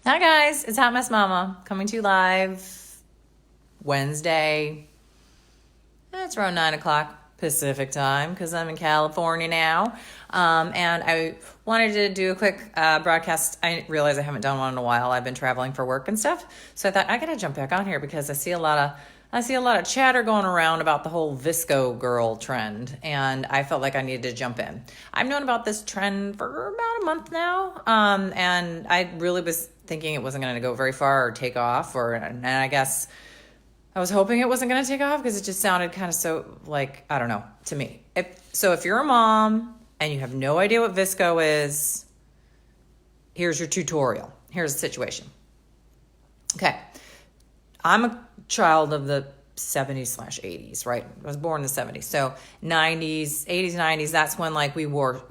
Hi guys, it's Hot Mess Mama coming to you live Wednesday. It's around 9 o'clock Pacific time because I'm in California now. And I wanted to do a quick broadcast. I realize I haven't done one in a while. I've been traveling for work and stuff. So I thought I gotta jump back on here because I see a lot of chatter going around about the whole VSCO girl trend, and I felt like I needed to jump in. I've known about this trend for about a month now, and I really was thinking it wasn't going to go very far or take off, and I guess I was hoping it wasn't going to take off because it just sounded kind of so, like, I don't know, to me. If you're a mom and you have no idea what VSCO is, here's your tutorial. Here's the situation. Okay. I'm a child of the 70s/80s, right? I was born in the 70s. So 90s, 80s, 90s, that's when like we wore,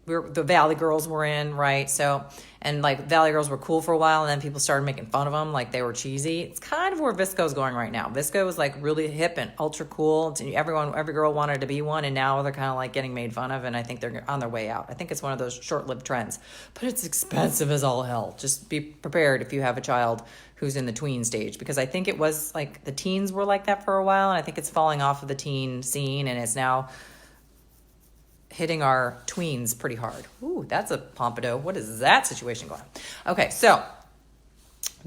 the Valley Girls were in, right? So, and like Valley Girls were cool for a while, and then people started making fun of them like they were cheesy. It's kind of where VSCO's going right now. VSCO was like really hip and ultra cool. Every girl wanted to be one, and now they're kind of like getting made fun of, and I think they're on their way out. I think it's one of those short-lived trends, but it's expensive as all hell. Just be prepared if you have a child who's in the tween stage, because I think it was like the teens were like that for a while, and I think it's falling off of the teen scene, and it's now hitting our tweens pretty hard. Ooh, that's a pompadour. What is that situation going on? Okay, so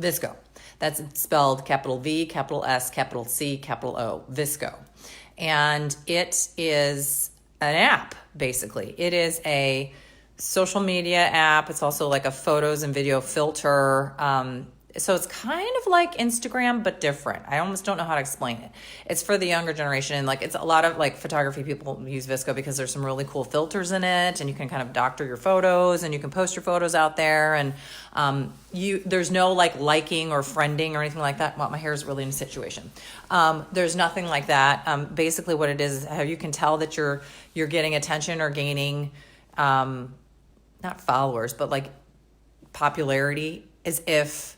VSCO. That's spelled capital V, capital S, capital C, capital O. VSCO. And it is an app, basically. It is a social media app. It's also like a photos and video filter. So it's kind of like Instagram, but different. I almost don't know how to explain it. It's for the younger generation. Like, it's a lot of like photography people use VSCO because there's some really cool filters in it, and you can kind of doctor your photos, and you can post your photos out there. And there's no like liking or friending or anything like that. Well, my hair is really in a situation. There's nothing like that. Basically what it is how you can tell that you're getting attention or gaining, not followers, but like popularity, is if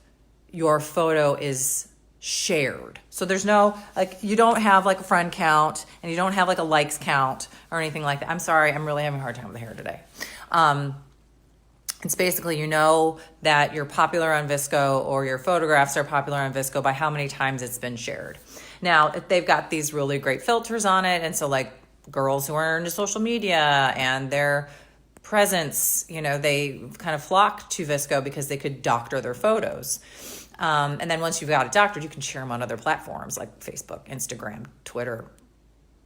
your photo is shared. So there's no, like, you don't have like a friend count, and you don't have like a likes count or anything like that. I'm sorry, I'm really having a hard time with the hair today. It's basically, that you're popular on VSCO, or your photographs are popular on VSCO by how many times it's been shared. Now, they've got these really great filters on it, and so like girls who are into social media and their presence, they kind of flock to VSCO because they could doctor their photos. And then once you've got it doctored, you can share them on other platforms like Facebook, Instagram, Twitter,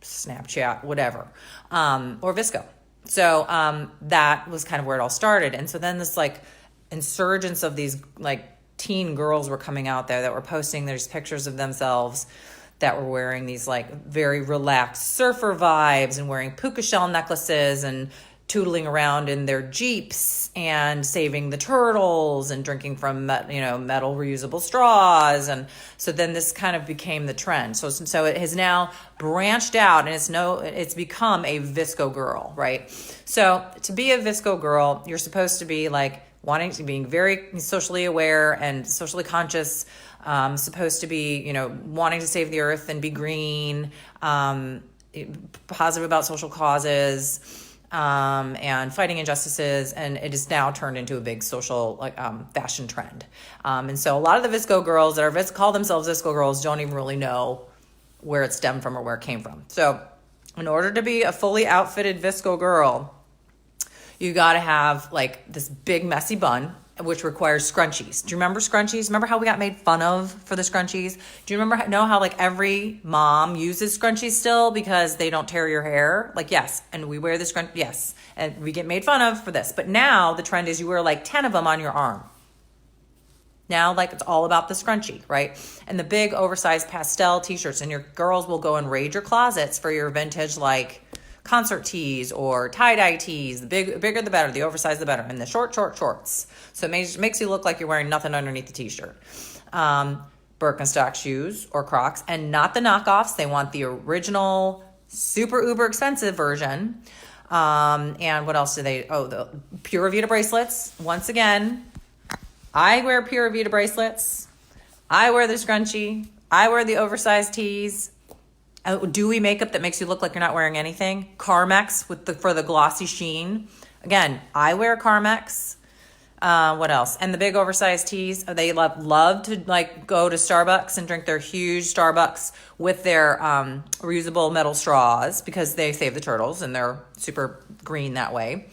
Snapchat, whatever, or VSCO. So that was kind of where it all started. And so then this like insurgence of these like teen girls were coming out there that were posting there's pictures of themselves that were wearing these like very relaxed surfer vibes and wearing puka shell necklaces and tootling around in their Jeeps and saving the turtles and drinking from metal reusable straws. And so then this kind of became the trend. So it has now branched out, and it's become a VSCO girl, right? So to be a VSCO girl, you're supposed to be like being very socially aware and socially conscious, supposed to be, wanting to save the earth and be green, positive about social causes, and fighting injustices, and it is now turned into a big social fashion trend. And so a lot of the VSCO girls that call themselves VSCO girls don't even really know where it stemmed from or where it came from. So in order to be a fully outfitted VSCO girl, you got to have like this big messy bun, which requires scrunchies. Do you remember scrunchies? Remember how we got made fun of for the scrunchies? Do you know how like every mom uses scrunchies still because they don't tear your hair? Like, yes. And we wear the scrunchie. Yes. And we get made fun of for this. But now the trend is you wear like 10 of them on your arm. Now, like, it's all about the scrunchie, right? And the big oversized pastel t-shirts, and your girls will go and raid your closets for your vintage, like, concert tees or tie-dye tees. The bigger the better, the oversized the better, and the short shorts. So it makes you look like you're wearing nothing underneath the t-shirt. Birkenstock shoes or Crocs, and not the knockoffs. They want the original, super uber expensive version. And what else do they? Oh, the Pura Vida bracelets. Once again, I wear Pura Vida bracelets. I wear the scrunchie. I wear the oversized tees. Dewy makeup that makes you look like you're not wearing anything. Carmex for the glossy sheen. Again, I wear Carmex. What else? And the big oversized teas. They love to like go to Starbucks and drink their huge Starbucks with their reusable metal straws because they save the turtles and they're super green that way.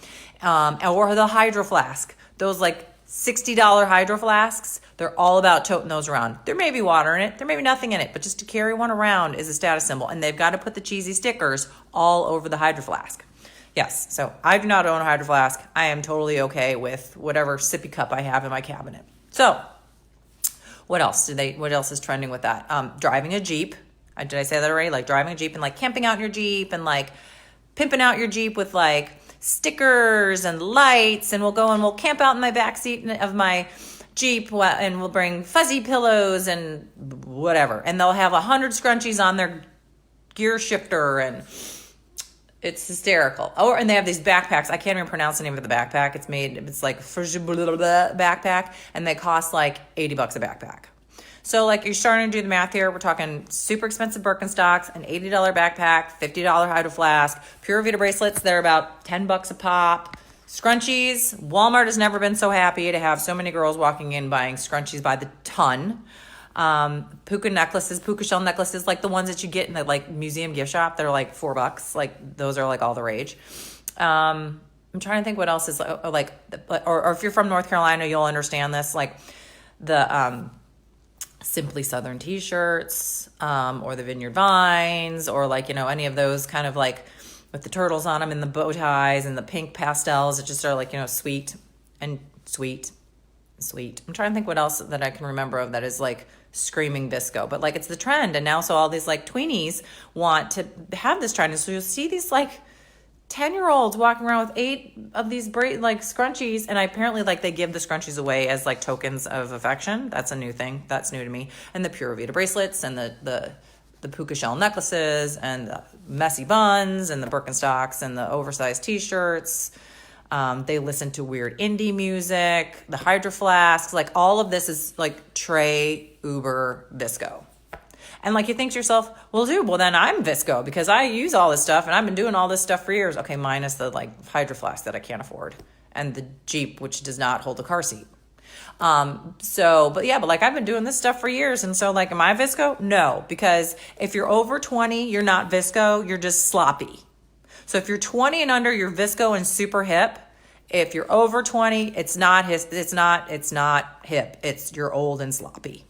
Or the hydro flask. Those like $60 hydro flasks. They're all about toting those around. There may be water in it. There may be nothing in it, but just to carry one around is a status symbol. And they've got to put the cheesy stickers all over the hydro flask. Yes, so I do not own a hydro flask. I am totally okay with whatever sippy cup I have in my cabinet. So, what else is trending with that? Driving a Jeep. Did I say that already? Like driving a Jeep and like camping out in your Jeep and like pimping out your Jeep with like stickers and lights, and we'll go and we'll camp out in my back seat of my Jeep and we'll bring fuzzy pillows and whatever. And they'll have 100 scrunchies on their gear shifter and it's hysterical. Oh, and they have these backpacks. I can't even pronounce the name of the backpack. It's like backpack, and they cost like $80 a backpack. So like you're starting to do the math here. We're talking super expensive Birkenstocks, an $80 backpack, $50 hydro flask, Pura Vida bracelets. They're about $10 a pop. Scrunchies. Walmart has never been so happy to have so many girls walking in buying scrunchies by the ton. Puka shell necklaces, like the ones that you get in the like museum gift shop. They're like $4. Like those are like all the rage. I'm trying to think what else is like, or if you're from North Carolina, you'll understand this. Like the Simply Southern t-shirts, or the Vineyard Vines, or like, any of those kind of like with the turtles on them and the bow ties and the pink pastels that just are like, sweet. I'm trying to think what else that I can remember of that is like screaming VSCO, but like it's the trend. And now, so all these like tweenies want to have this trend. And so you'll see these like 10-year-olds walking around with 8 of these like scrunchies. And apparently like they give the scrunchies away as like tokens of affection. That's a new thing. That's new to me. And the Pura Vida bracelets and the puka shell necklaces and the messy buns and the Birkenstocks and the oversized t-shirts. They listen to weird indie music, the hydro flasks, like all of this is like Trey, Uber, VSCO. And like you think to yourself, well, then I'm VSCO because I use all this stuff and I've been doing all this stuff for years. Okay, minus the like hydro flask that I can't afford and the Jeep, which does not hold a car seat. But like I've been doing this stuff for years. And so like, am I VSCO? No, because if you're over 20, you're not VSCO, you're just sloppy. So if you're 20 and under, you're VSCO and super hip. If you're over 20, it's not hip. It's you're old and sloppy.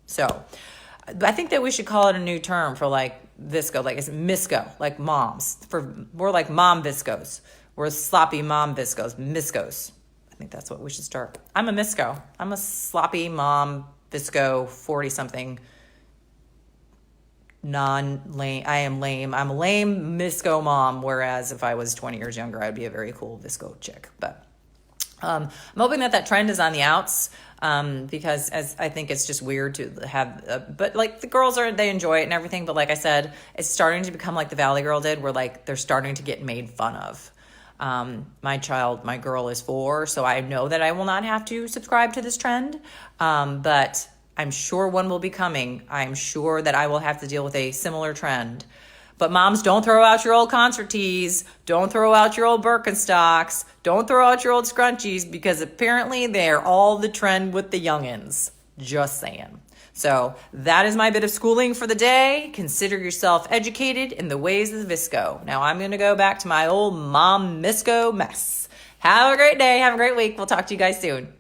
So I think that we should call it a new term for like VSCO, like it's MISCO, like moms. We're like mom VSCOs. We're sloppy mom VSCOs, MISCOs. I think that's what we should start. I'm a MISCO. I'm a sloppy mom VSCO 40-something. Non-lame. I am lame. I'm a lame VSCO mom, whereas if I was 20 years younger, I'd be a very cool VSCO chick. But I'm hoping that trend is on the outs, because as I think it's just weird to have, but like the girls they enjoy it and everything. But like I said, it's starting to become like the Valley Girl did, where like they're starting to get made fun of. My girl is 4, so I know that I will not have to subscribe to this trend. But I'm sure one will be coming. I'm sure that I will have to deal with a similar trend. But moms, don't throw out your old concert tees. Don't throw out your old Birkenstocks. Don't throw out your old scrunchies, because apparently they're all the trend with the youngins. Just saying. So that is my bit of schooling for the day. Consider yourself educated in the ways of VSCO. Now I'm going to go back to my old mom VSCO mess. Have a great day. Have a great week. We'll talk to you guys soon.